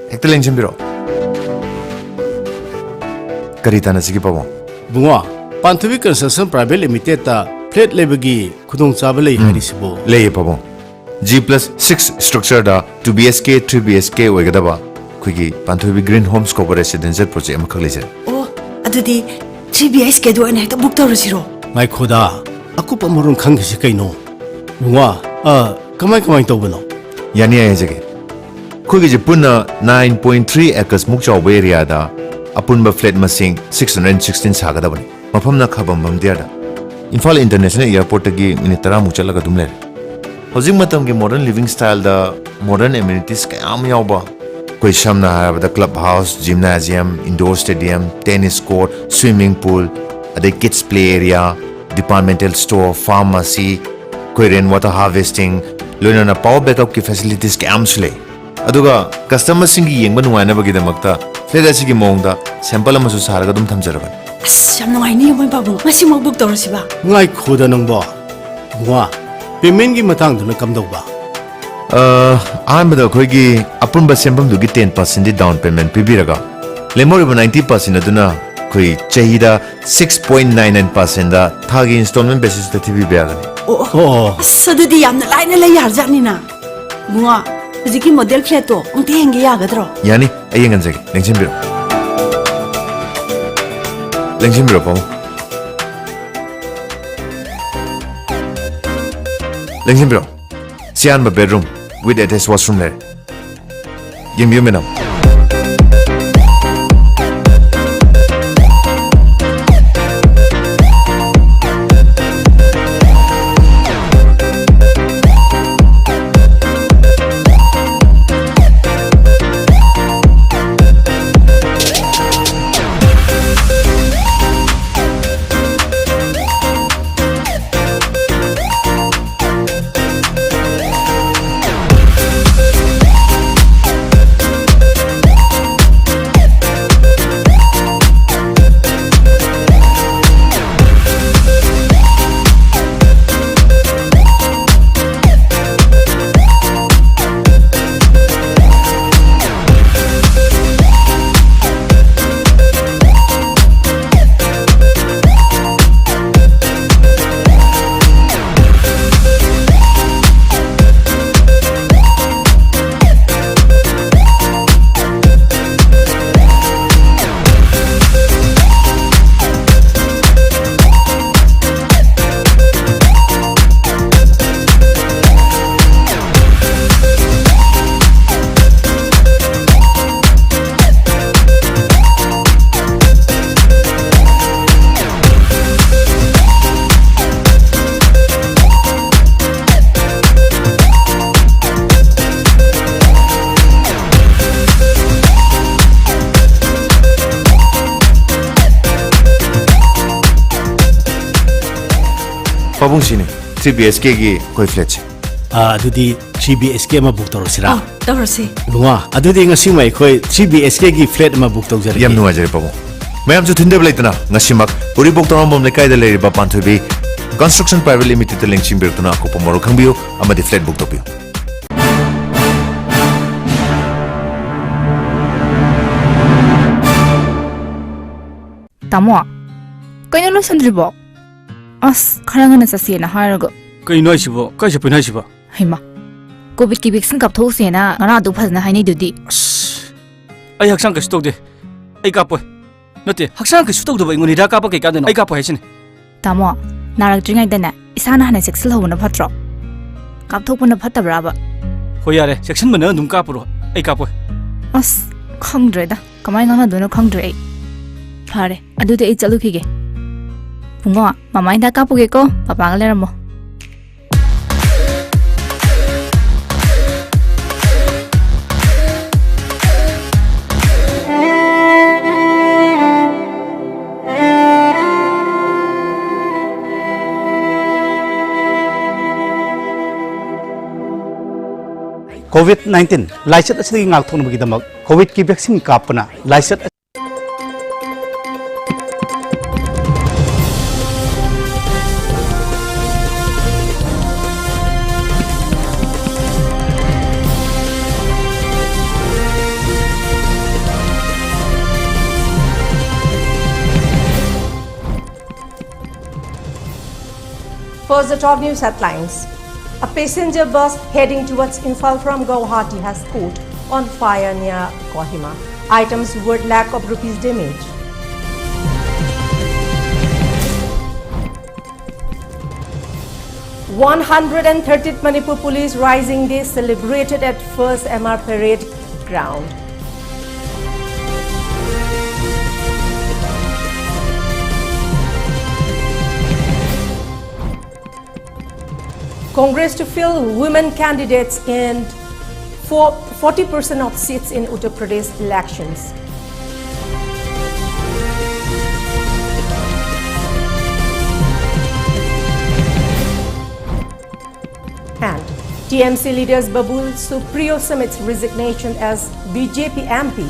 Hector Lenchimbiro. Karitana Siki Pamo. Bunga, Pantuvi Construction Private Limited, Plate Lebagi, Kudung Sabale, Harisibo. Lay Pamo. G+6 structure da 2BSK, 3BSK, Wagadaba. Quickie, Pantuvi Green Homes Co Residential Project Makalise. Oh, Adudi, 3BSK do an act book to zero. My Koda, Akupa Murun Kankishikaino. Bunga, Kamai Tobano. Yani Ezeke. Quickie Puna 9.3 acres Mukcha area da. Apunba flat masing 616 sagadabani. Mapamna Kabam Diada. Infal International Airport gi minitara muchala dumler. Housing matam ki modern living style da modern amenities kayam yauba. Koi shamna hai the clubhouse, gymnasium, indoor stadium, tennis court, swimming pool, ade kids play area, departmental store, pharmacy, koi rainwater harvesting, loina na power backup ki facilities kayam sule. Aduga customers singi yengba nuaina bagidamakta flat asigi mongda sample amasu saraga dum thamjaraban. Sam I knew my babu, Massimo book to Rosiba. My Koda Nungba. Bunga, Pimengi Matang to Nakamdoba. I'm the Kogi Apunba Sempum to get 10% down payment Pibiraga. Lemor 90% aduna Koi Chahida 6.99% da Tagi installment basis the TV Biagan. Oh, so the Yam the line Yarjanina. Bunga, Ziki model flato, Untangi Yagadro. Yani, Ayanganzek, Lenchimbiro. Lenchimbiro Pomo. Lenchimbiro. Sian my bedroom with attached washroom there. Yim Yuminam. Pabung sini 3BSK gi koi flat. Adudi 3BSK ma book to Rosira. Oh, Dorothy. Bunga, Adudi ngasi mai koi 3BSK gi flat ma book to Jari. Yam nuwa jari Pabung. Mayam ju thinde blaitana ngasimak uri book to mom le kai da le ba Panthubi Construction Private Limited link chimbir tuna ko pomoro khangbiu amadi flat book to piu. Tamo. Kaino lo sandribo. As kharanga na sasi na harago. Kai noisibo, kai se pinaisibo. Hima. Covid ki vaccine kap those na ngara du phazna haini dudi. Ai haksang ka stok de. Ai ka poi. Note haksang ka stok do ba ngoni da ka pa ke ka de ai ka poi hasin. Tamo. Narak dringai dana isana hana sexil hobuna phatro. Kap thopuna phatabra ba. Ho yare, section mana dum ka puro. Ai ka poi. As khangdre da. Kamai ngana dono khangdre ai. Phare, adu de ai chalu khige. Bunga, mamai da ka puge ko, papa ga leramo. COVID-19 lysate असली ngakthong bagi damak COVID ki vaccine kapna lysate First, the top news headlines. A passenger bus heading towards Imphal from Guwahati has caught on fire near Kohima. Items worth lakh of rupees damage. "130th Manipur Police Rising Day celebrated at first MR Parade Ground. Congress to fill women candidates in 40% of seats in Uttar Pradesh elections. And TMC leaders Babul Supriyo submits resignation as BJP MP.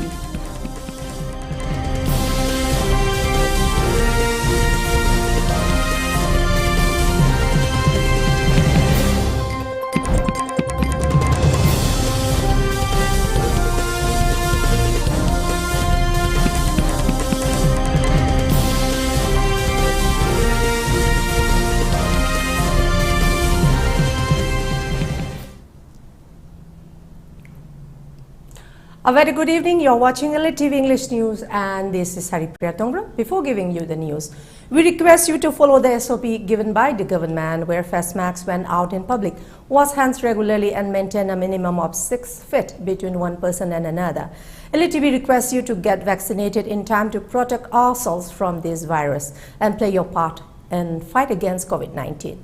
A very good evening. You're watching ELITETV English News and this is HARIPRIYA. Before giving you the news, we request you to follow the SOP given by the government where face masks when out in public, wash hands regularly and maintain a minimum of 6 feet between one person and another. ELITETV requests you to get vaccinated in time to protect ourselves from this virus and play your part in fight against COVID-19.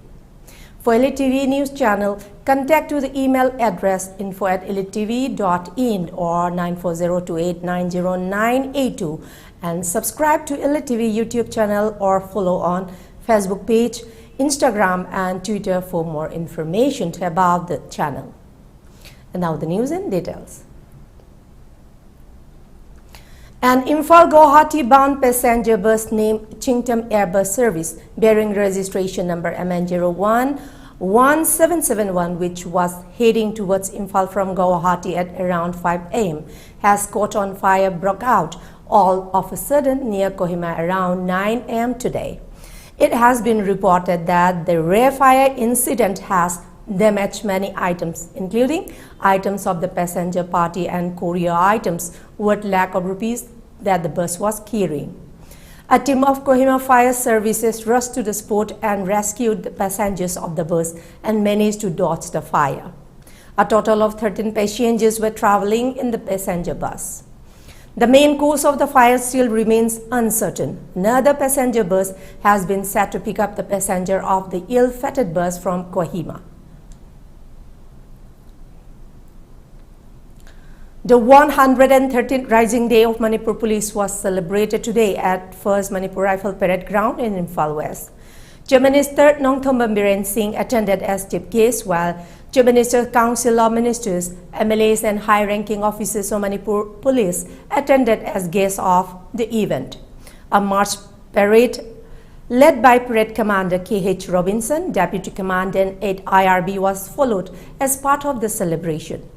For ELITETV News Channel, contact to the email address info@elitetv.in or 9402890982 and subscribe to ELITETV YouTube channel or follow on Facebook page, Instagram and Twitter for more information about the channel. And now the news in details. An Imphal-Guwahati bound passenger bus named Chingtam Airbus Service bearing registration number MN011771 which was heading towards Imphal from Guwahati at around 5 am has caught on fire broke out all of a sudden near Kohima around 9 am today. It has been reported that the rare fire incident has damaged many items, including items of the passenger party and courier items worth lakh of rupees that the bus was carrying. A team of Kohima Fire Services rushed to the spot and rescued the passengers of the bus and managed to dodge the fire. A total of 13 passengers were traveling in the passenger bus. The main cause of the fire still remains uncertain. Another passenger bus has been set to pick up the passenger of the ill-fated bus from Kohima. The 113th Rising Day of Manipur Police was celebrated today at 1st Manipur Rifle Parade Ground in Imphal West. Chief Minister Nongthomba Biren Singh attended as chief guest while Chief Minister's Council of Ministers, MLAs and high-ranking officers of Manipur Police attended as guests of the event. A march parade led by Parade Commander K.H. Robinson, Deputy Commandant at IRB was followed as part of the celebration.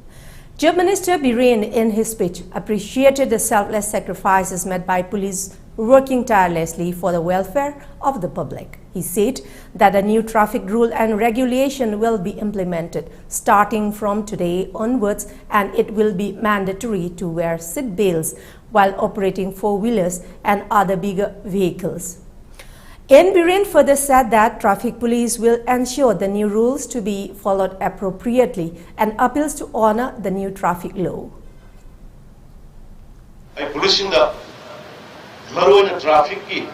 Chief Minister Biren, in his speech, appreciated the selfless sacrifices made by police working tirelessly for the welfare of the public. He said that a new traffic rule and regulation will be implemented starting from today onwards and it will be mandatory to wear seat belts while operating four-wheelers and other bigger vehicles. N. Biren further said that traffic police will ensure the new rules to be followed appropriately and appeals to honor the new traffic law. Police in the Maruana traffic key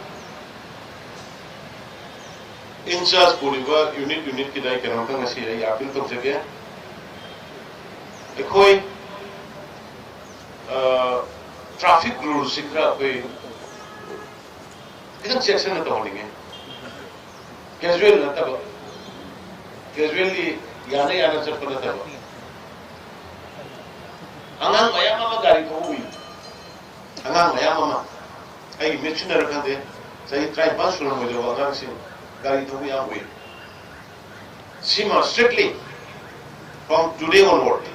in charge Puriva unit Kidai Kanaka Siri appeal to again. A koi traffic rules secret way. Isn't section at all again? Casually, Yana Chapana. Anang Mayama Gari Kowi. Anang Mayama. I mentioned a country, say, try bus from with your dancing Gari Towi away. Sima strictly from today onward.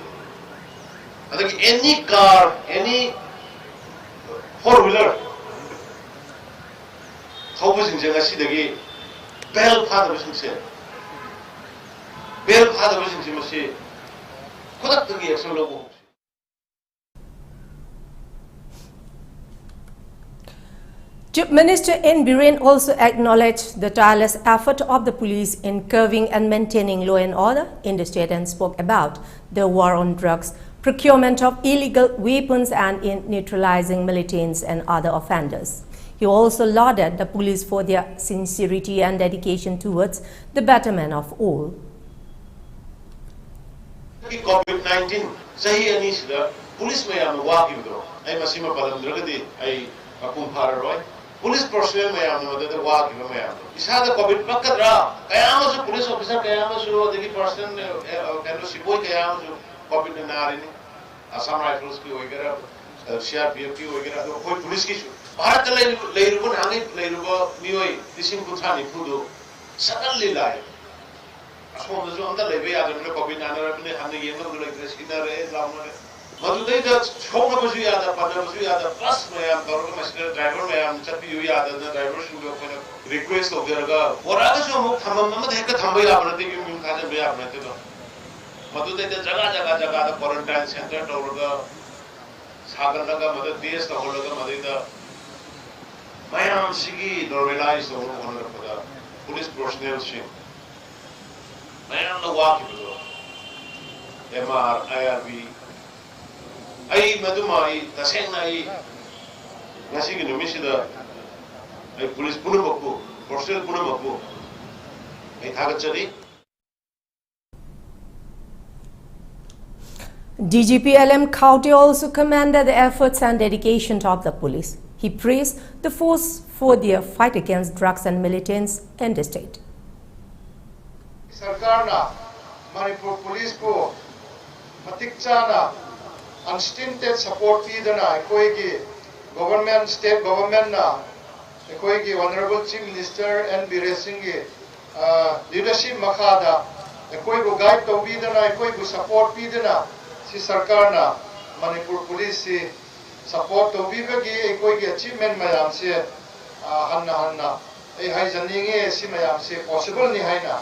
I think any car, any four-wheeler. How was in Janasi the gay? Bell part of the 벨 파다버신 지마시 코닥득이 액션로고 Chief Minister N. Biren also acknowledged the tireless effort of the police in curbing and maintaining law and order in the state and spoke about the war on drugs, procurement of illegal weapons and in neutralizing militants and other offenders. He also lauded the police for their sincerity and dedication towards the betterment of all. COVID-19 sahi ani sida police mayam wagido ay masima palamdragadi ay apum phararoi police personnel mayam madada wagido mayam isada covid bakadra kayamasu police officer kayamasu adigi person kano sipoi kayamasu covid narini Assam Rifles ki oigera CRPF ki oigera koi police ki bharat leiruba hangi leiruba mioi tisim kuthani pudu suddenly lai Asmo the zone that lay out of the copy and the end of the electricity in the race. Madhudai, the home of the other plus my driver, my Chapi, the driver should request of their what others of Hamama, the Hekatamba, the Madhudai, the Jaga, the quarantine center, over the Saganaga, Mother Dias, the Holaga Madida. My aunt Sigi, no realized over one of the police personnel ship. Mayroon na waki mo MR, IRB ay madumay taseng na ay nasi ginumisi da ay police puno magpo personnel puno magpo ay thagat chali DGP LM Kauti also commended the efforts and dedication of the police. He praised the force for their fight against drugs and militants in the state. सरकार ना Manipur police को मतिकचाना unstinted support पीदना कोई की government state government ना कोई की honorable chief minister N. Biren Singh की leadership मखादा कोई को guide तो पीदना कोई को support पीदना सी सरकार ना मणिपुर पुलिस से support तो पीबगी कोई की achievement मयाम से हन्ना हन्ना ये हाई जनिंगे सी मयाम से possible नहीं है ना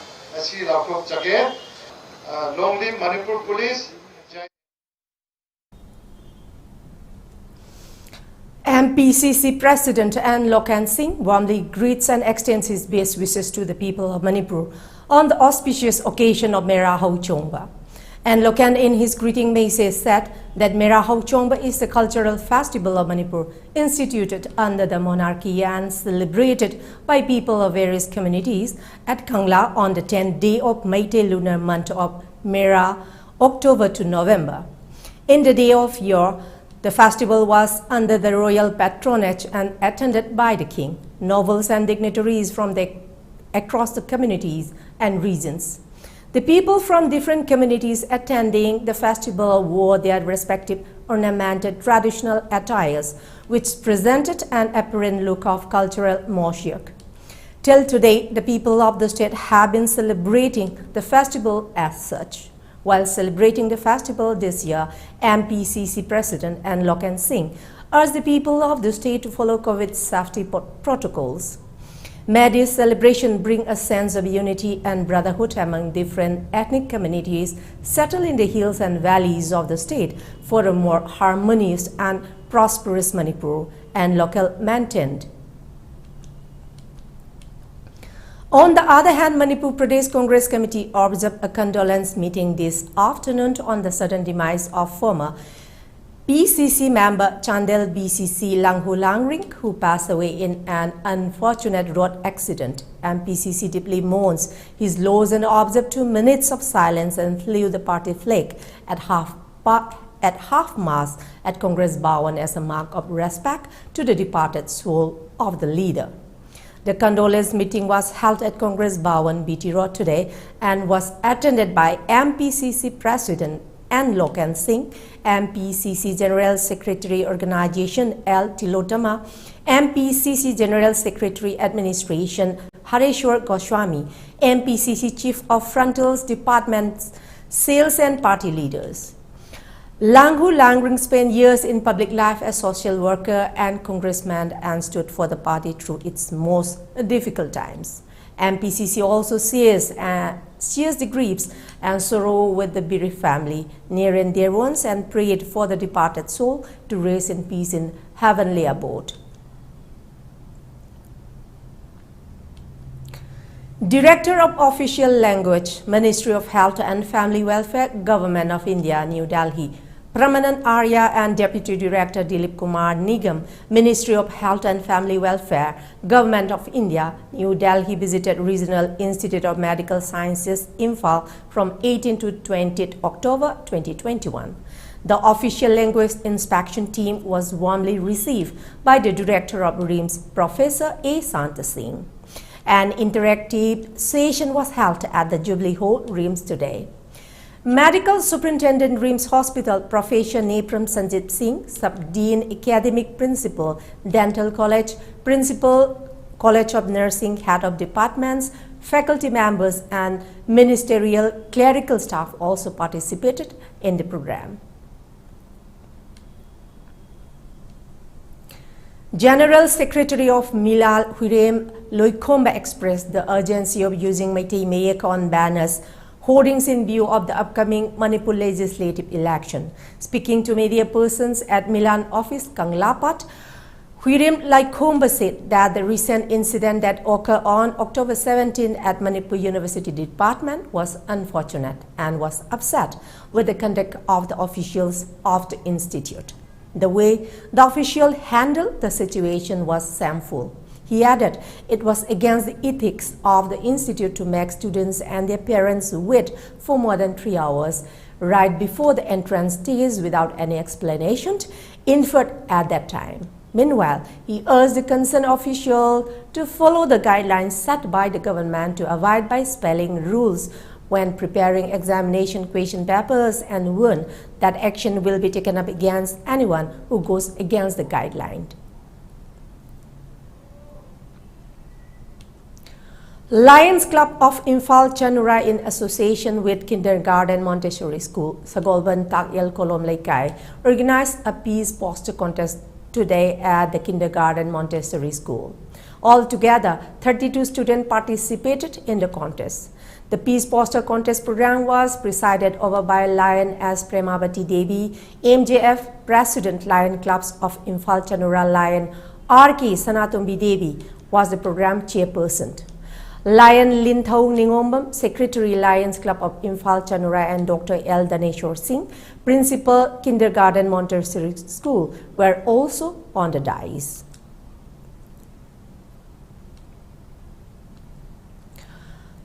Long live Manipur Police. MPCC President N. Lokan Singh warmly greets and extends his best wishes to the people of Manipur on the auspicious occasion of Mera Hau Chongba. And Lokan in his greeting message said that Mera Hau Chongba is the cultural festival of Manipur instituted under the monarchy and celebrated by people of various communities at Kangla on the 10th day of Meitei lunar month of Mera, October to November. In the day of yore, the festival was under the royal patronage and attended by the king, nobles and dignitaries from across the communities and regions. The people from different communities attending the festival wore their respective ornamented traditional attires, which presented an apparent look of cultural mosaic. Till today, the people of the state have been celebrating the festival as such. While celebrating the festival this year, MPCC President N. Lokan Singh urged the people of the state to follow COVID safety protocols. May this celebration bring a sense of unity and brotherhood among different ethnic communities settled in the hills and valleys of the state for a more harmonious and prosperous Manipur and local maintained. On the other hand, Manipur Pradesh Congress Committee observed a condolence meeting this afternoon on the sudden demise of former PCC member Chandel BCC Langhu Langring, who passed away in an unfortunate road accident. MPCC deeply mourns his loss and observed 2 minutes of silence and flew the party flag at half-mast at Congress Bhawan as a mark of respect to the departed soul of the leader. The condolence meeting was held at Congress Bhawan, BT Road today and was attended by MPCC President N. Lokan Singh, MPCC General Secretary Organization L. Tilotama, MPCC General Secretary Administration Hareshwar Goswami, MPCC Chief of Frontals Departments, Sales and party leaders. Langhu Langring spent years in public life as social worker and congressman and stood for the party through its most difficult times. MPCC also shares the griefs and sorrow with the bereaved family, near and dear ones, and prayed for the departed soul to rest in peace in heavenly abode. Director of Official Language, Ministry of Health and Family Welfare, Government of India, New Delhi, Pramanand Arya and Deputy Director Dilip Kumar Nigam, Ministry of Health and Family Welfare, Government of India, New Delhi visited Regional Institute of Medical Sciences, Imphal from 18 to 20 October 2021. The official language inspection team was warmly received by the Director of RIMS, Professor A. Santa Singh. An interactive session was held at the Jubilee Hall, RIMS today. Medical Superintendent RIMS Hospital, Professor Nepram Sanjit Singh, Sub-Dean Academic Principal, Dental College, Principal, College of Nursing, Head of Departments, faculty members and ministerial clerical staff also participated in the program. General Secretary of Milal Hurem Loikomba expressed the urgency of using Meitei Mayak on banners, hoardings in view of the upcoming Manipur legislative election. Speaking to media persons at Milan office, Kanglapat, Hurem Loikomba said that the recent incident that occurred on October 17 at Manipur University Department was unfortunate and was upset with the conduct of the officials of the institute. The way the official handled the situation was shameful. He added it was against the ethics of the institute to make students and their parents wait for more than 3 hours right before the entrance stage without any explanation inferred at that time. Meanwhile, he urged the concerned official to follow the guidelines set by the government to abide by spelling rules when preparing examination question papers and warned that action will be taken up against anyone who goes against the guideline. Lions Club of Imphal Chanura, in association with Kindergarten Montessori School, Sagolban Takyel Kolom Laikai, organized a peace poster contest today at the Kindergarten Montessori School. Altogether, 32 students participated in the contest. The Peace Poster Contest program was presided over by Lion S. Premavati Devi, MJF President, Lion Clubs of Imphal Chanura Lion R.K. Sanatumbi Devi was the program chairperson. Lion Linthau Ningombam, Secretary, Lions Club of Imphal Chanura, and Dr. L. Daneshwar Singh, Principal, Kindergarten Montessori School, were also on the dais.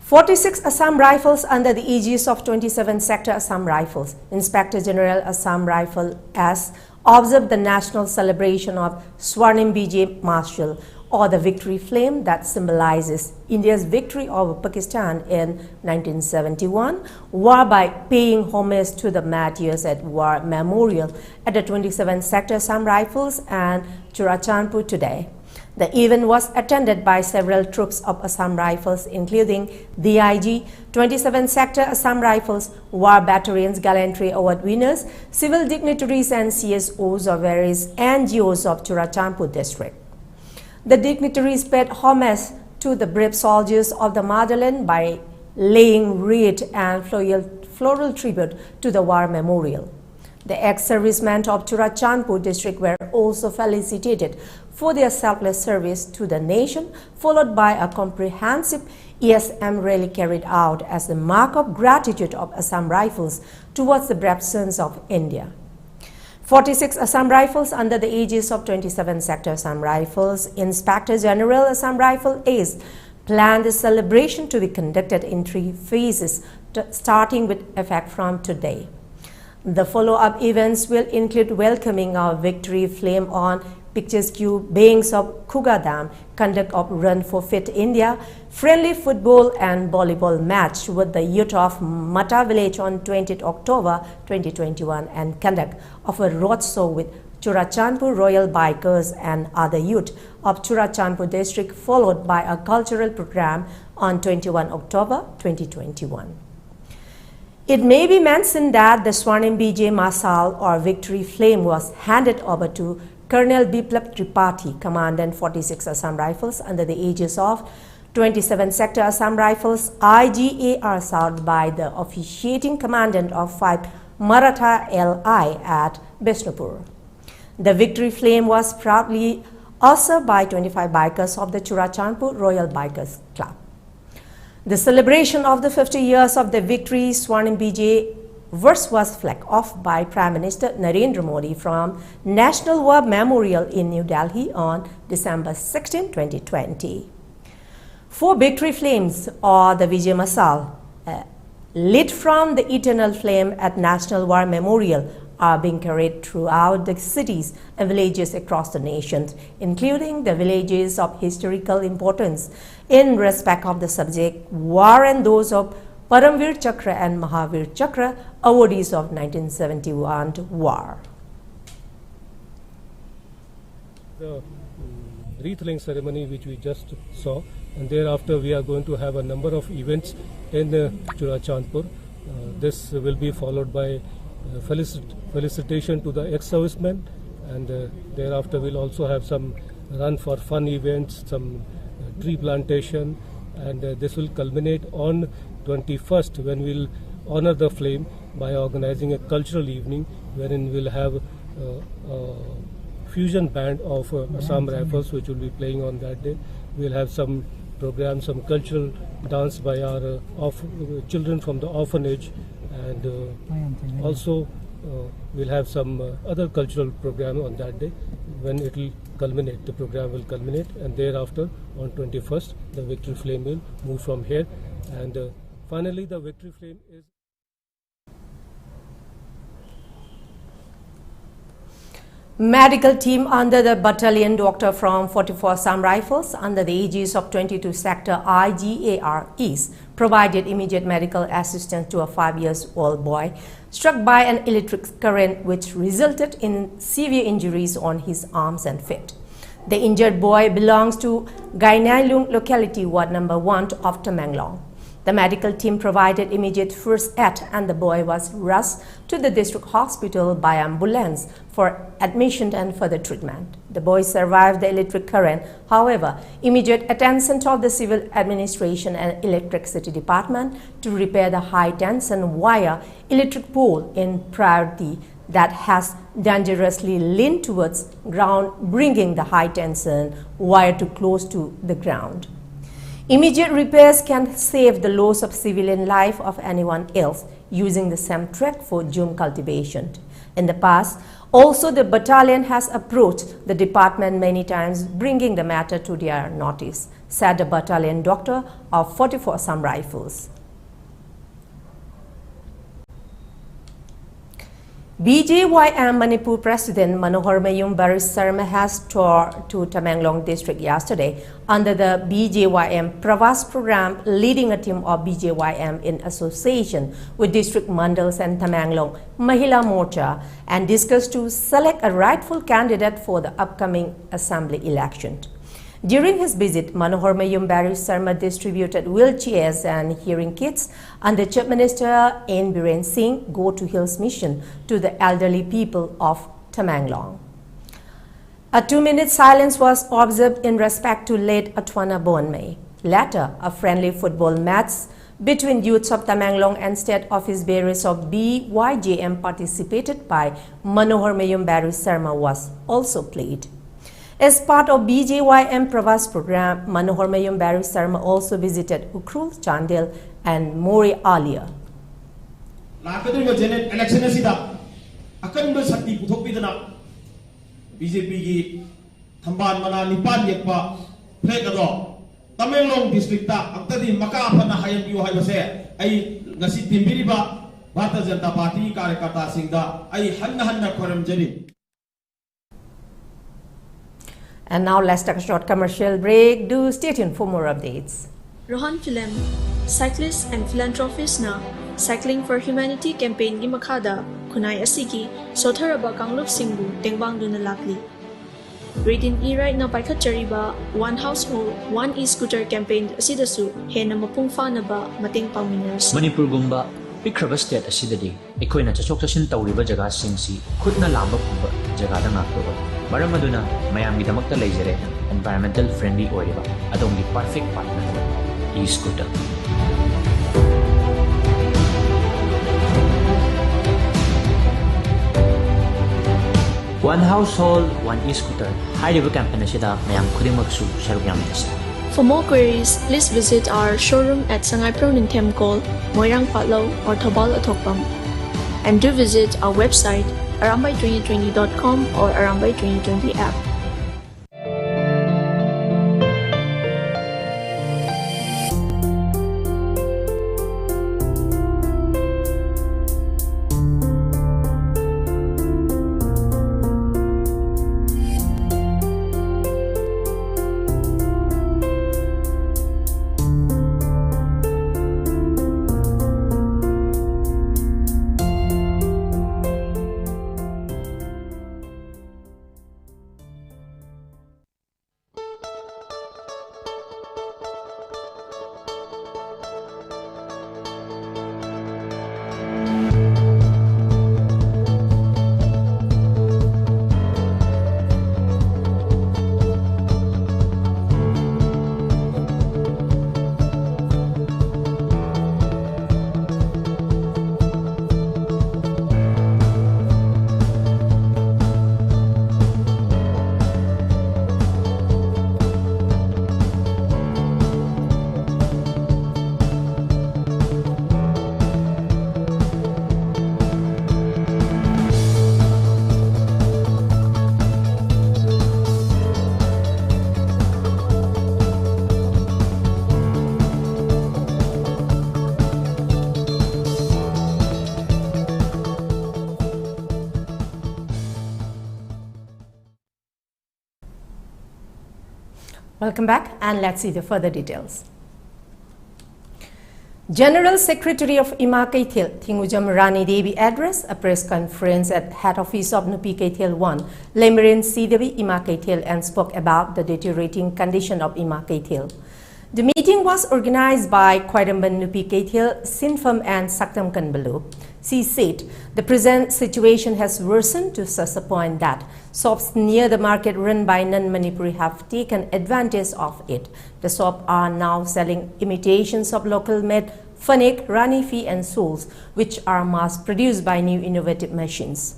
"46 Assam Rifles under the aegis of 27th Sector Assam Rifles, Inspector General Assam Rifle S. observed the national celebration of Swarnim Vijay Marshal, or the victory flame that symbolizes India's victory over Pakistan in 1971, war by paying homage to the martyrs at War Memorial at the 27th Sector Assam Rifles and Churachandpur today. The event was attended by several troops of Assam Rifles, including DIG, 27th Sector Assam Rifles, War Battalions Gallantry Award winners, civil dignitaries and CSOs of various NGOs of Churachandpur district. The dignitaries paid homage to the brave soldiers of the motherland by laying wreath and floral tribute to the War Memorial. The ex-servicemen of Churachandpur district were also felicitated for their selfless service to the nation, followed by a comprehensive ESM rally carried out as a mark of gratitude of Assam Rifles towards the brave sons of India. 46 Assam Rifles under the aegis of 27th Sector Assam Rifles, Inspector General Assam Rifle Ace planned the celebration to be conducted in 3 phases, starting with effect from today. The follow-up events will include welcoming our victory flame on picturesque banks of Kuga Dam, conduct of Run for Fit India, friendly football and volleyball match with the youth of Mata village on 20th October 2021, and conduct of a road show with Churachandpur Royal Bikers and other youth of Churachandpur district, followed by a cultural program on 21 October 2021. It may be mentioned that the Swarnim Vijay Masal or Victory Flame was handed over to Colonel Biplab Tripathi, Commandant 46 Assam Rifles under the aegis of 27 Sector Assam Rifles IGA are served by the officiating commandant of 5 Maratha LI at Bishnupur. The victory flame was proudly ushered by 25 bikers of the Churachandpur Royal Bikers Club. The celebration of the 50 years of the victory Swarnim Bijay verse was flagged off by Prime Minister Narendra Modi from National War Memorial in New Delhi on December 16, 2020. 4 victory flames, or the Vijay Masal, lit from the eternal flame at National War Memorial, are being carried throughout the cities and villages across the nation, including the villages of historical importance in respect of the subject war and those of Paramvir Chakra and Mahavir Chakra, awardees of 1971 war. The wreath laying ceremony which we just saw, and thereafter we are going to have a number of events in Churachandpur. This will be followed by felicitation to the ex-servicemen, and thereafter we'll also have some run for fun events, some tree plantation, and this will culminate on 21st when we'll honor the flame by organizing a cultural evening wherein we'll have a fusion band of Assam Rifles which will be playing on that day. We'll have some programs, some cultural dance by our children from the orphanage, and also we'll have some other cultural program on that day when it will culminate. The program will culminate, and thereafter on 21st the victory flame will move from here, and finally the victory flame is... Medical team under the battalion doctor from 44 Assam Rifles under the aegis of 22 Sector IGAR East provided immediate medical assistance to a 5-year-old boy struck by an electric current which resulted in severe injuries on his arms and feet. The injured boy belongs to Gainailung locality, Ward number 1 of Tamenglong. The medical team provided immediate first aid and the boy was rushed to the district hospital by ambulance for admission and further treatment. The boy survived the electric current. However, immediate attention of the civil administration and electricity department to repair the high tension wire electric pole in priority that has dangerously leaned towards ground, bringing the high tension wire too close to the ground. Immediate repairs can save the loss of civilian life of anyone else using the same track for June cultivation. In the past, also the battalion has approached the department many times, bringing the matter to their notice, said the battalion doctor of 44 Assam Rifles. BJYM Manipur President Manohar Mayum Sarma has toured to Tamenglong district yesterday under the BJYM Pravas program, leading a team of BJYM in association with district mandals and Tamenglong Mahila Morcha, and discussed to select a rightful candidate for the upcoming assembly election. During his visit, Manohar Mayum Sarma distributed wheelchairs and hearing kits under Chief Minister N. Biren Singh Go to Hills mission to the elderly people of Tamenglong. A 2-minute silence was observed in respect to late Atwana Bonmei. Later, a friendly football match between youths of Tamenglong and state office bearers of BYJM participated by Manohar Mayum Sarma was also played. As part of BJYM Pravas program, Manohar Mayum Sarma also visited Ukrul, Chandel and Mori Alia. Election akan bersakti puthok bidana BJP gi thamban mana nipan yekpa flag ado Tamenglong district ta angtadi maka phana hayam yu hay base ai ngasi timbiriba Bharatiya Janata Party karyakarta singda ai hanna khoram jari. And now let's take a short commercial break. Do stay tuned for more updates. Rohan Film, cyclist and philanthropist na Cycling for Humanity campaign gi makada kunai asigi sotharaba kangluk singbu tengbang duna lakli. Reading e-ride na paikhat chariba one household one e-scooter campaign asidasu hena mapung fanaba mating pangminers. Manipur gumba pikraba state asidadi ekoina chachok chashin tawriba jaga singsi khutna lamba phumba jaga da ngaktoba Maram aduna mayamgidamakta leijare environmental friendly oiriba adongi perfect partner e-scooter. One household, one e-scooter. Hariba campaign sida mayam khudimaksu sharuk yamdasi. For more queries, please visit our showroom at Sangai Proning Temkol, Moirang Patlo, or Thabal Athokpam. And do visit our website arambai2020.com or Arambai2020 app. Welcome back, and let's see the further details. General Secretary of Ima Kaithil, Thingujam Rani Devi addressed a press conference at head office of Nupi Kaithil 1, Lemirin Sidevi Ima Kaithil, and spoke about the deteriorating condition of Ima Kaithil. The meeting was organized by Khwairamban Nupi Kaithil, Sinfam and Saktam Kanbalu. She said the present situation has worsened to such a point that shops near the market run by non-Manipuri have taken advantage of it. The shops are now selling imitations of local-made fanek, ranifi and souls, which are mass-produced by new innovative machines.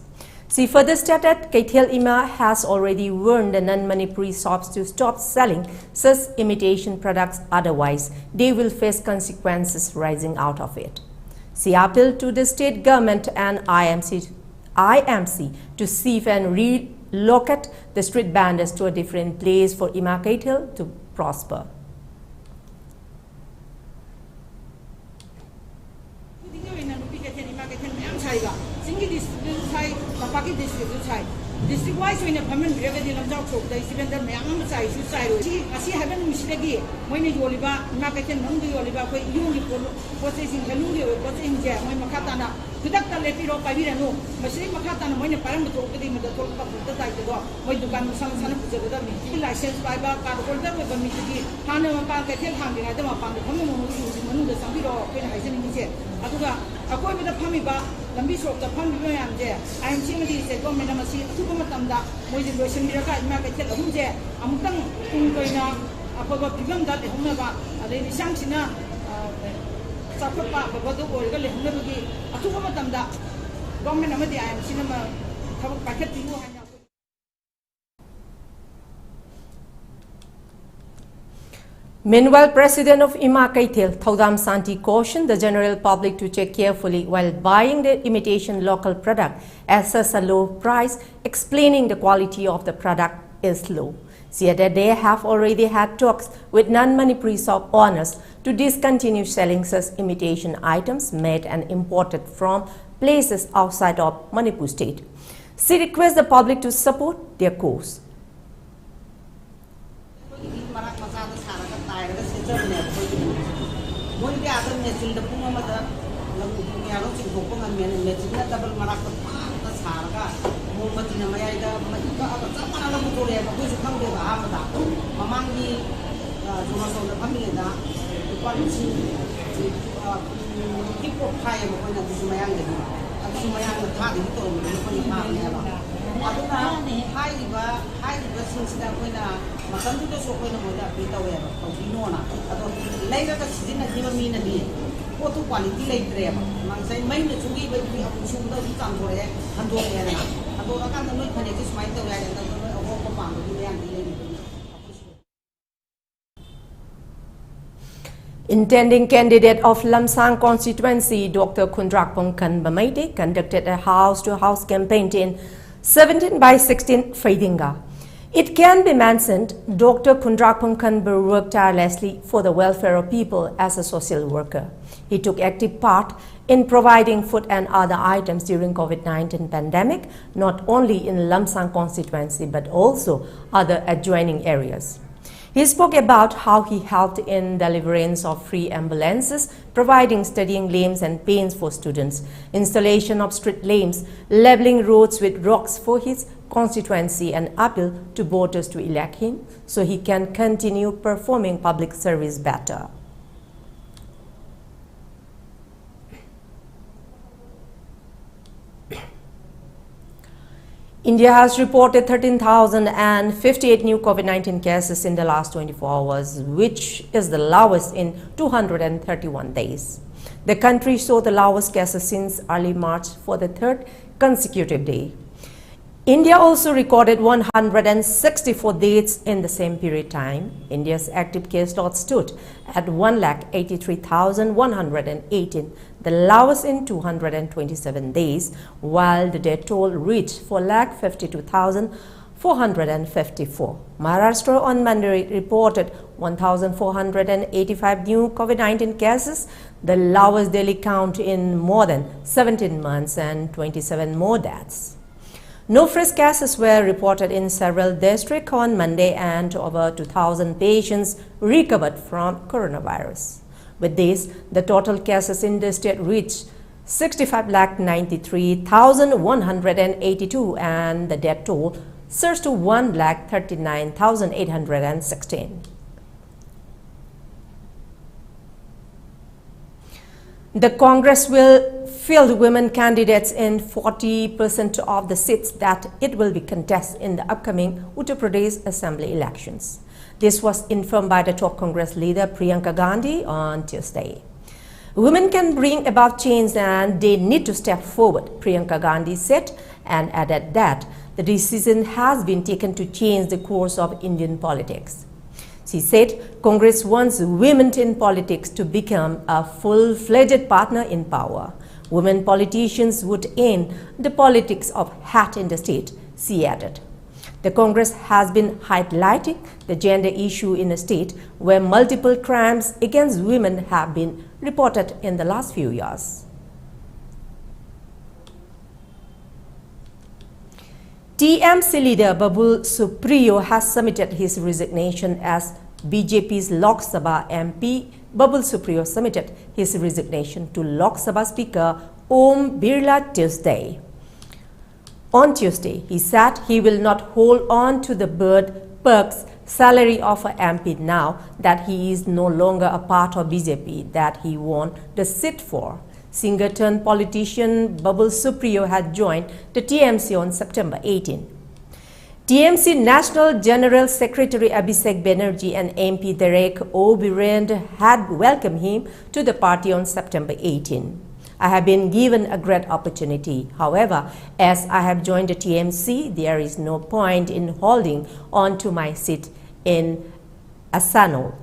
She further stated Kaithil Ima has already warned the non-Manipuri shops to stop selling such imitation products, otherwise they will face consequences rising out of it. She appealed to the state government and IMC to see and relocate the street vendors to a different place for Ima Kaithil to prosper. District wise in a permanent revenue of Dr. They spend the Mayam size. I see heaven mistake when you Oliva, market and Mungu Oliva, what's in Kaluri, what's in Jam, when Makatana, to Dr. Lepiro Pavirano, Machine Makatana, when a parameter over the talk of the type of when you can some son of the license by Bar holder with a Mississippi, Hana Park, I tell Hungry, I don't want the common Manu, the Sambiro, when I send him. Atuga, ako with the Pamiba, Lambiso, the Pamiba, there. I am Timothy, the government of Masi, Tukumatanda, Moisin Russian Miraka, Market, Hunja, Amutang, Ungoina, Apoga Pigam, that the Humaba, a lady Shamsina, Sakapa, Bagodo, or Galimaki, Atukumatanda, government of Madi, I am cinema, packet to you. Meanwhile, President of Ima Kaithil, Thaudam Santi, cautioned the general public to check carefully while buying the imitation local product at such a low price, explaining the quality of the product is low. She added they have already had talks with non-Manipuri shop owners to discontinue selling such imitation items made and imported from places outside of Manipur state. She requests the public to support their cause. ꯁꯤꯡꯁꯤꯗ ꯑꯩꯈꯣꯏꯅ ꯃꯇꯝꯗꯨꯗꯁꯨ ꯑꯩꯈꯣꯏꯅ ꯃꯣꯏꯗ appeal ꯇꯧꯋꯦꯕ ꯇꯧꯕꯤꯅꯣꯅ ꯑꯗꯣ ꯂꯩꯔꯒ ꯁꯤꯖꯤꯟꯅꯈꯤꯕ ꯃꯤꯅꯗꯤ ꯄꯣꯠꯇꯨ quality ꯂꯩꯇ꯭ꯔꯦꯕ ꯉꯁꯥꯏ ꯃꯩꯅ ꯆꯨꯈꯤꯕꯒꯤ ꯑꯃꯨꯛꯁꯨꯡꯗ ꯑꯗꯨꯝ ꯆꯥꯝꯊꯣꯔꯛꯑꯦ ꯍꯟꯗꯣꯛꯑꯦꯗꯅ ꯍꯟꯗꯣꯛꯑꯀꯥꯟꯗ ꯅꯣꯏ ꯐꯅꯦꯛꯁꯦ ꯁꯨꯃꯥꯏꯅ ꯇꯧ ꯌꯥꯏꯗꯅ ꯅꯣꯏ ꯑꯍꯣꯡꯕ ꯄꯥꯝꯕꯒꯤ ꯃꯌꯥꯝꯗꯤ ꯂꯩꯔꯤꯕꯅꯤ. Intending candidate of Lamsang constituency, Dr. Kundrakpong Kanbamaite, conducted a house-to-house campaign in 17 by 16 Fredinga. It can be mentioned Dr. Kundrakpong Kanbar worked tirelessly for the welfare of people as a social worker. He took active part in providing food and other items during COVID-19 pandemic, not only in Lamsang constituency but also other adjoining areas. He spoke about how he helped in deliverance of free ambulances, providing studying lamps and paints for students, installation of street lamps, leveling roads with rocks for his constituency, and appeal to voters to elect him so he can continue performing public service better. India has reported 13,058 new COVID-19 cases in the last 24 hours, which is the lowest in 231 days. The country saw the lowest cases since early March for the third consecutive day. India also recorded 164 deaths in the same period of time. India's active case lot stood at 1,83,118, the lowest in 227 days, while the death toll reached 4,52,454. Maharashtra on Monday reported 1,485 new COVID-19 cases, the lowest daily count in more than 17 months, and 27 more deaths. No fresh cases were reported in several districts on Monday, and over 2,000 patients recovered from coronavirus. With this, the total cases in the state reached 65,93,182, and the death toll surged to 1,39,816. The Congress will field women candidates in 40% of the seats that it will be contested in the upcoming Uttar Pradesh Assembly elections. This was informed by the top Congress leader Priyanka Gandhi on Tuesday. Women can bring about change and they need to step forward, Priyanka Gandhi said, and added that the decision has been taken to change the course of Indian politics. She said Congress wants women in politics to become a full-fledged partner in power. Women politicians would end the politics of hate in the state, she added. The Congress has been highlighting the gender issue in a state where multiple crimes against women have been reported in the last few years. TMC leader Babul Supriyo has submitted his resignation as BJP's Lok Sabha MP. Babul Supriyo submitted his resignation to Lok Sabha Speaker Om Birla Tuesday. On Tuesday, he said he will not hold on to the perks salary of an MP now that he is no longer a part of BJP that he won the seat for. Singer-turned-politician Babul Supriyo had joined the TMC on September 18. TMC National General Secretary Abhishek Banerjee and MP Derek O'Brien had welcomed him to the party on September 18. I have been given a great opportunity. However, as I have joined the TMC, there is no point in holding on to my seat in Asansol.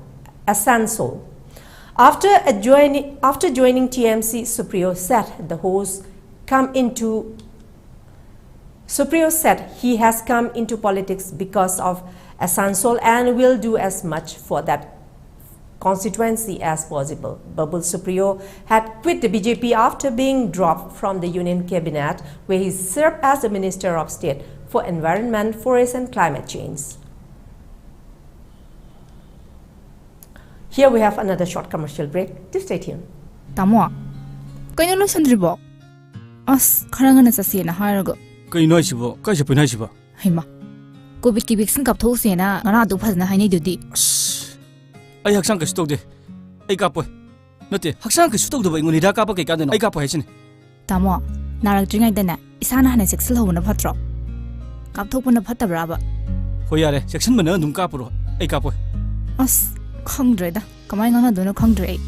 After joining TMC, Supriyo said he has come into politics because of Asansol and will do as much for that constituency as possible. Babul Supriyo had quit the BJP after being dropped from the Union Cabinet, where he served as the Minister of State for Environment, Forest and Climate Change. Here we have another short commercial break. Just stay tuned. Tamo, kaino lo sandribo? As kharangana sasi na harago. Kaino isibo? Kaisa punai isibo? Hima. Covid ki vaccine kap thau se na ngana du phazna haini dudi. Ay haksang ka stog de. Ay kapoy. Nate, haksang ka stog do ba inguni da kapa ke kadeno. Ay kapoy hasin. Tamo, narak dringai dana isana hana sexil hona phatro. Kap thau puna phatabra ba. ꯍꯣꯏ ꯌꯥꯔꯦ ꯆꯦꯛꯁꯤꯟꯕꯅ ꯑꯗꯨꯝ ꯀꯥꯞꯄꯨꯔꯣ ꯑꯩ ꯀꯥꯞꯄꯣꯏ ꯑꯁ ꯈꯪꯗ꯭ꯔꯦꯗ ꯀꯃꯥꯏꯅ ꯉꯥꯡꯅꯗꯣꯏꯅꯣ ꯈꯪꯗ꯭ꯔꯦ ꯑꯩ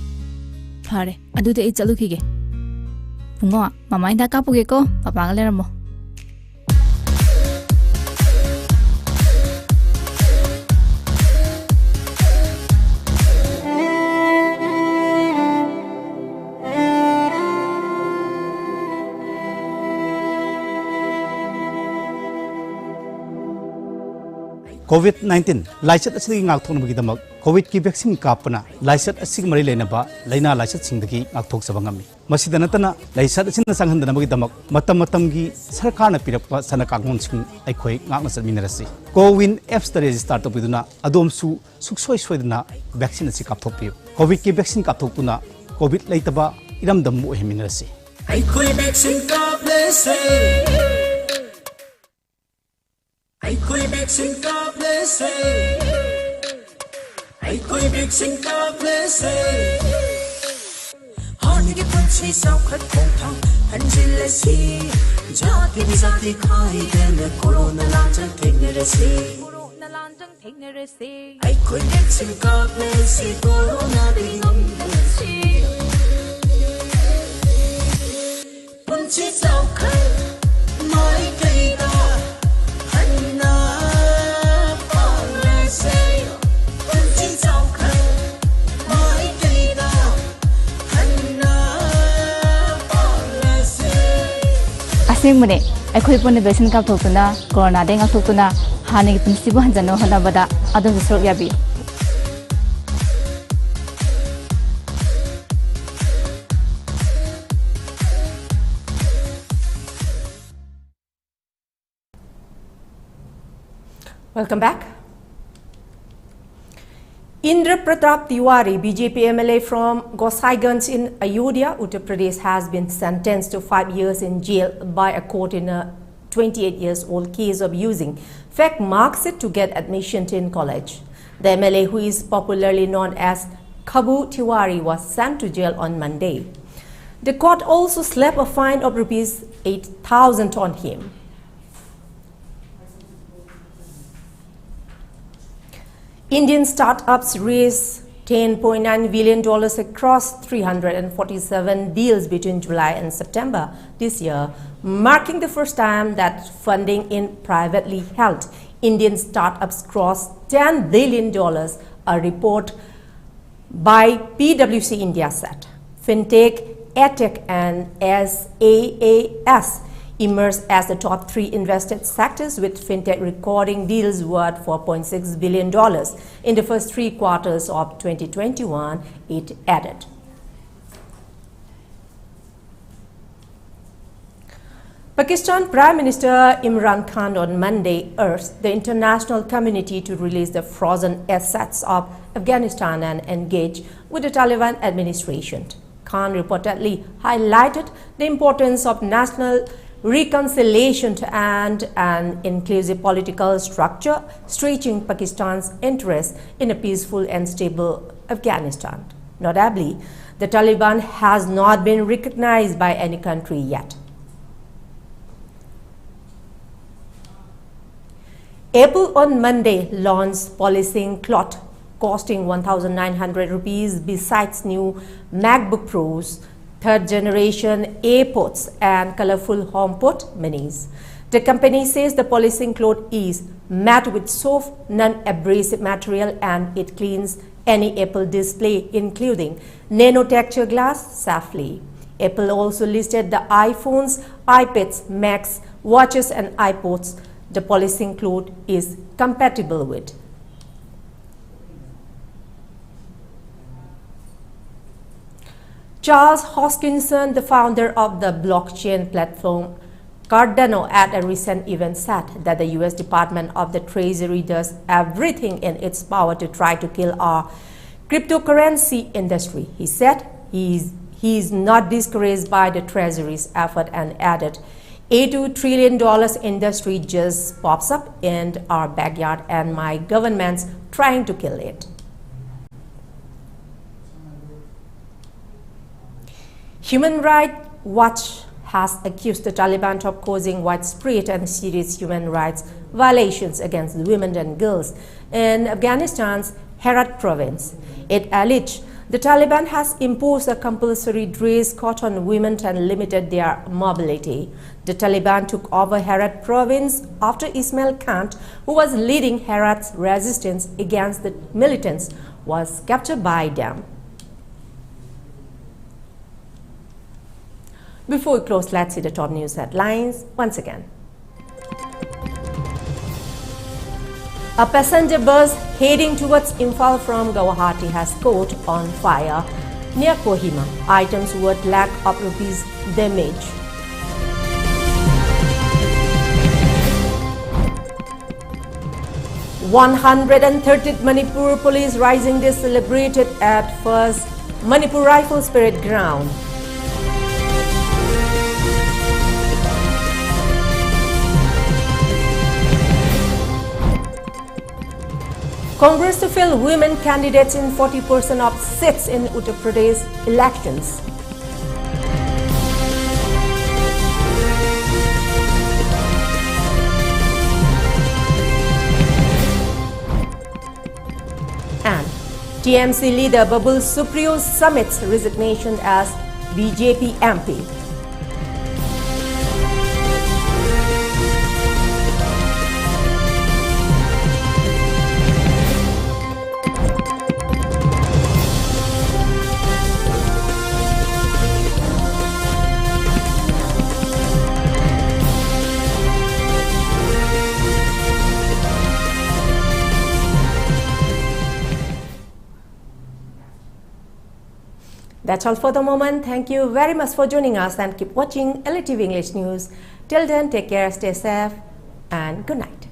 ꯐꯔꯦ ꯑꯗꯨꯗꯤ ꯑꯩ ꯆꯠꯂꯨꯈꯤꯒꯦ ꯄꯨꯡꯉꯣ ꯃꯃꯥ ꯍꯤꯗꯥꯛ ꯀꯥꯞꯄꯨꯒꯦꯀꯣ ꯄꯄꯥꯒ ꯂꯩꯔꯝꯃꯣ COVID-19 लाइचत असि ngakthoknabagidam COVID ki vaccine kapana लाइचत असि mari leinaba laina लाइचत singdagi ngakthokjaba ngami masida natana लाइचत asina sanghandanabagidam matam matamgi sarkarna pirakpa sanakangmon sing aikhoi ngakna chatminarasi Cowin apps ta register topiduna adomsu suksoi soiduna vaccine asi kapthokpi COVID ki vaccine kapthokpuna COVID leitaba iramdam mu heminarasi aikhoi vaccine kaplese aikhoi vaccine kaplese aikhoi vaccine kaplese harni punchi saukhat thong hanjilasi jati bizati khai den corona lanjang thengrese aikhoi vaccine kaplese corona dingamsi punchi saukhat mai kaida ꯑꯁꯦꯡꯕꯅꯦ ꯑꯩꯈꯣꯏ ꯄꯨꯟꯅ vaccine ꯀꯥꯞꯊꯣꯛꯇꯨꯅ ꯀꯣꯔꯣꯅꯥꯗꯒꯤ ꯉꯥꯛꯊꯣꯛꯇꯨꯅ ꯍꯥꯟꯅꯒꯤ ꯄꯨꯟꯁꯤꯕꯨ ꯍꯟꯖꯟꯅꯕ ꯍꯣꯠꯅꯕꯗ ꯑꯗꯣꯝꯁꯨ ꯁꯔꯨꯛ ꯌꯥꯕꯤꯌꯨ Welcome back. Indra Pratap Tiwari, BJP MLA from Gosaiganj in Ayodhya, Uttar Pradesh, has been sentenced to 5 years in jail by a court in a 28-year-old case of using fake marksheet to get admission in college. The MLA, who is popularly known as Khabu Tiwari, was sent to jail on Monday. The court also slapped a fine of rupees 8,000 on him. Indian startups raised $10.9 billion across 347 deals between July and September this year, marking the first time that funding in privately held Indian startups crossed $10 billion, a report by PwC India said. Fintech, EdTech and SaaS emerged as the top 3 invested sectors, with fintech recording deals worth $4.6 billion in the first 3 quarters of 2021, it added. Pakistan Prime Minister Imran Khan on Monday urged the international community to release the frozen assets of Afghanistan and engage with the Taliban administration. Khan reportedly highlighted the importance of national reconciliation and an inclusive political structure, stretching Pakistan's interest in a peaceful and stable Afghanistan. Notably, the Taliban has not been recognized by any country yet. Apple on Monday launched Polishing Cloth, costing 1,900 rupees, besides new MacBook Pros, third-generation AirPods and colorful HomePod minis. The company says the polishing cloth is made with soft, non-abrasive material and it cleans any Apple display, including nano-texture glass, safely. Apple also listed the iPhones, iPads, Macs, watches and iPods the polishing cloth is compatible with. Charles Hoskinson, the founder of the blockchain platform Cardano, at a recent event said that the US Department of the Treasury does everything in its power to try to kill our cryptocurrency industry. He said he is not discouraged by the Treasury's effort and added, $82 trillion industry just pops up in our backyard and my government's trying to kill it. Human Rights Watch has accused the Taliban of causing widespread and serious human rights violations against women and girls in Afghanistan's Herat province. It alleged the Taliban has imposed a compulsory dress code on women and limited their mobility. The Taliban took over Herat province after Ismail Khan, who was leading Herat's resistance against the militants, was captured by them. Before we close, let's see the top news headlines once again. A passenger bus heading towards Imphal from Guwahati has caught on fire near Kohima. Items worth lakh of rupees damaged. "130th Manipur Police Rising Day celebrated at 1st Manipur Rifles Parade Ground. Congress to fill women candidates in 40% of seats in Uttar Pradesh elections. And TMC leader Babul Supriyo submits resignation as BJP MP. That's all for the moment. Thank you very much for joining us and keep watching ELITETV English News. Till then, take care, stay safe, and good night.